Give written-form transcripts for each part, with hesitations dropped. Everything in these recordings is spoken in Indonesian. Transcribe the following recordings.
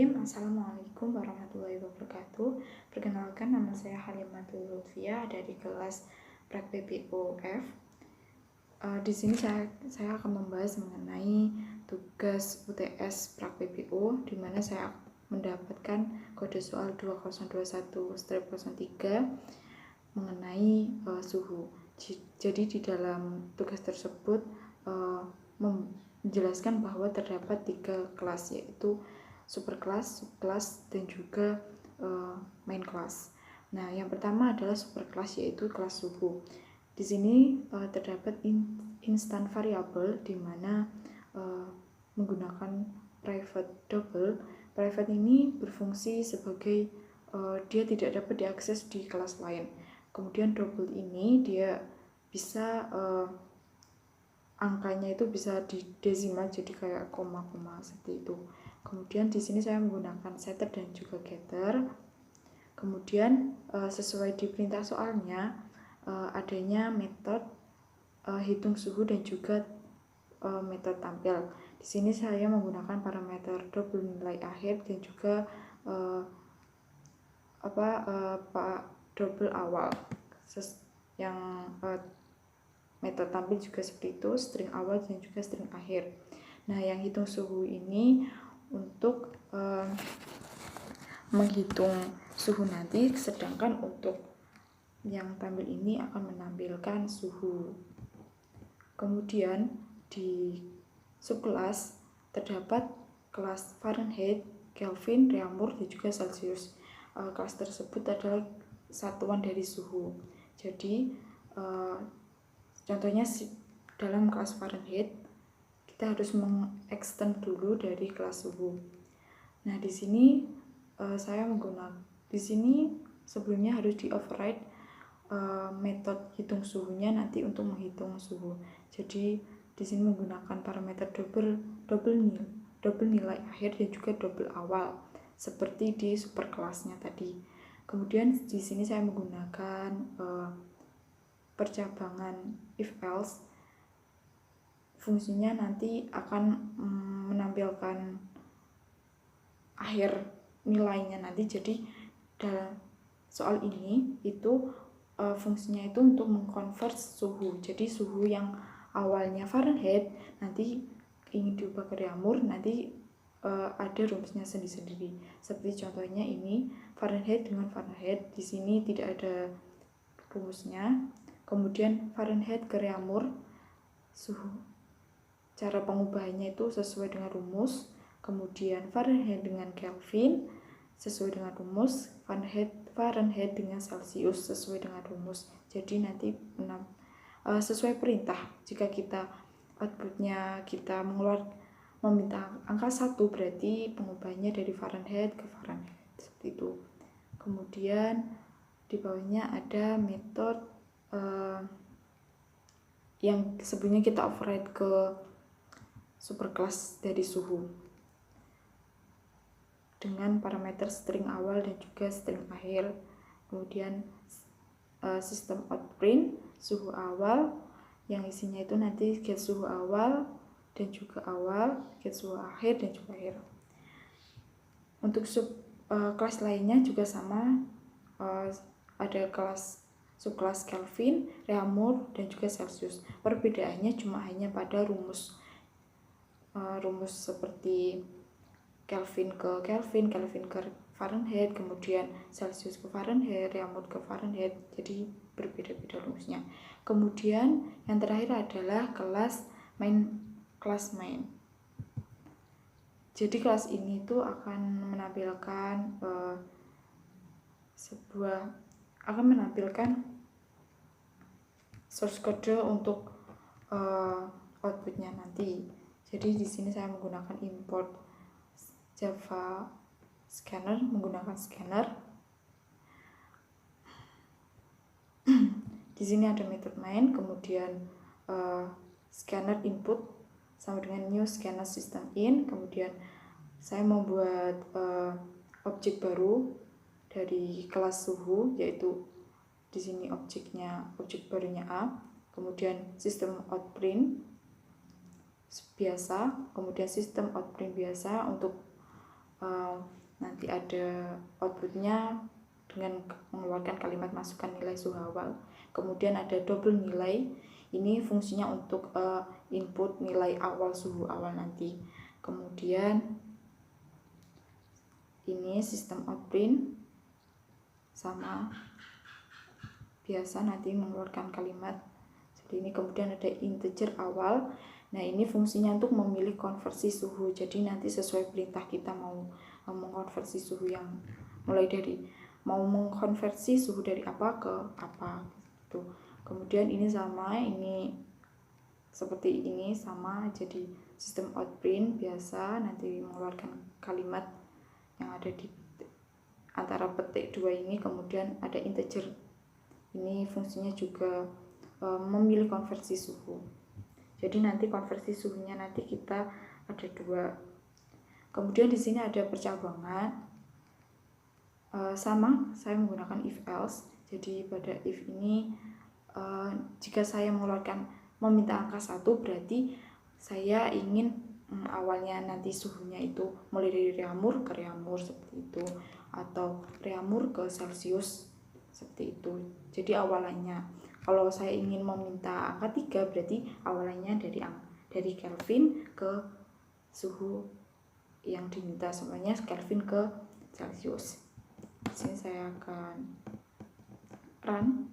Bismillahirrahmanirrahim. Assalamualaikum warahmatullahi wabarakatuh. Perkenalkan, nama saya Halimatul Lutfia dari kelas Prak PPOF. Di sini saya akan membahas mengenai tugas UTS Prak PPO, di mana saya mendapatkan kode soal 2021-03 mengenai suhu. Jadi di dalam tugas tersebut menjelaskan bahwa terdapat 3 kelas, yaitu super kelas, subkelas, dan juga main kelas. Nah, yang pertama adalah super kelas, yaitu kelas suhu. Di sini terdapat instant variable, di mana menggunakan private double. Private ini berfungsi sebagai dia tidak dapat diakses di kelas lain. Kemudian double ini dia bisa angkanya itu bisa di desimal, jadi kayak koma-koma seperti itu. Kemudian di sini saya menggunakan setter dan juga getter. Kemudian sesuai di perintah soalnya adanya metode hitung suhu dan juga metode tampil. Di sini saya menggunakan parameter double nilai akhir dan juga double awal. Yang metode tampil juga seperti itu, string awal dan juga string akhir. Nah, yang hitung suhu ini untuk menghitung suhu nanti, sedangkan untuk yang tampil ini akan menampilkan suhu. Kemudian di subkelas terdapat kelas Fahrenheit, Kelvin, Reaumur, dan juga Celsius. Kelas tersebut adalah satuan dari suhu. Jadi contohnya dalam kelas Fahrenheit kita harus mengextend dulu dari kelas suhu. Nah, di sini saya menggunakan, di sini sebelumnya harus di override metode hitung suhunya nanti untuk menghitung suhu. Jadi di sini menggunakan parameter double nilai akhir dan juga double awal seperti di super kelasnya tadi. Kemudian di sini saya menggunakan percabangan if else. Fungsinya nanti akan menampilkan akhir nilainya nanti. Jadi dalam soal ini itu fungsinya itu untuk mengkonvert suhu. Jadi suhu yang awalnya Fahrenheit nanti ingin diubah ke Reaumur, nanti ada rumusnya sendiri-sendiri. Seperti contohnya ini Fahrenheit dengan Fahrenheit, di sini tidak ada rumusnya. Kemudian Fahrenheit ke Reaumur, suhu cara pengubahannya itu sesuai dengan rumus. Kemudian Fahrenheit dengan Kelvin sesuai dengan rumus, Fahrenheit dengan Celsius sesuai dengan rumus. Jadi nanti sesuai perintah. Jika kita outputnya kita meminta angka 1, berarti pengubahannya dari Fahrenheit ke Fahrenheit seperti itu. Kemudian di bawahnya ada metode yang sebelumnya kita override ke superclass dari suhu dengan parameter string awal dan juga string akhir. Kemudian sistem outprint suhu awal yang isinya itu nanti get suhu awal dan juga awal, get suhu akhir dan juga akhir. Untuk kelas lainnya juga sama, ada kelas subkelas Kelvin, Reaumur, dan juga Celsius. Perbedaannya cuma hanya pada rumus seperti Kelvin ke Kelvin, Kelvin ke Fahrenheit, kemudian Celsius ke Fahrenheit, Reaumur ke Fahrenheit. Jadi berbeda-beda rumusnya. Kemudian yang terakhir adalah kelas main. Jadi kelas ini tuh akan menampilkan source code untuk outputnya nanti. Jadi di sini saya menggunakan import Java scanner, menggunakan scanner. Di sini ada method main, kemudian scanner input sama dengan new scanner system in. Kemudian saya membuat objek baru dari kelas suhu, yaitu di sini objek barunya A. Kemudian sistem outprint biasa, kemudian sistem outprint biasa untuk nanti ada outputnya dengan mengeluarkan kalimat masukkan nilai suhu awal. Kemudian ada double nilai, ini fungsinya untuk input nilai awal suhu awal nanti. Kemudian ini sistem outprint sama biasa nanti mengeluarkan kalimat. Jadi ini kemudian ada integer awal. Nah ini fungsinya untuk memilih konversi suhu. Jadi nanti sesuai perintah kita mau mengkonversi suhu yang mulai dari mau mengkonversi suhu dari apa ke apa gitu. Kemudian ini sama, ini seperti ini sama, jadi sistem outprint biasa nanti mengeluarkan kalimat yang ada di antara petik dua ini. Kemudian ada integer, ini fungsinya juga memilih konversi suhu. Jadi nanti konversi suhunya nanti kita ada dua. Kemudian di sini ada percabangan, sama saya menggunakan if else. Jadi pada if ini jika saya meminta angka 1, berarti saya ingin awalnya nanti suhunya itu mulai dari reaumur ke reaumur seperti itu, atau reaumur ke celcius seperti itu. Jadi awalannya kalau saya ingin meminta angka 3, berarti awalannya dari Kelvin ke suhu yang diminta, semuanya Kelvin ke Celcius. Di sini saya akan run.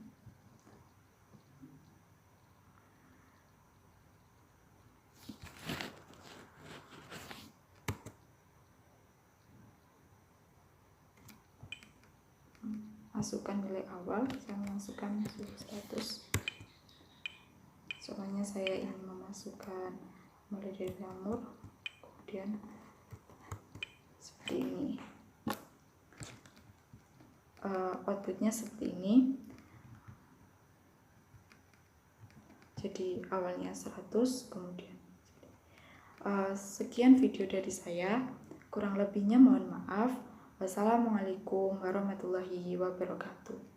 Masukkan nilai awal, saya masukkan suhu 100. Soalnya saya ingin memasukkan mulai dari reaumur, kemudian seperti ini. Outputnya seperti ini. Jadi awalnya 100, kemudian sekian video dari saya. Kurang lebihnya mohon maaf. Wassalamualaikum warahmatullahi wabarakatuh.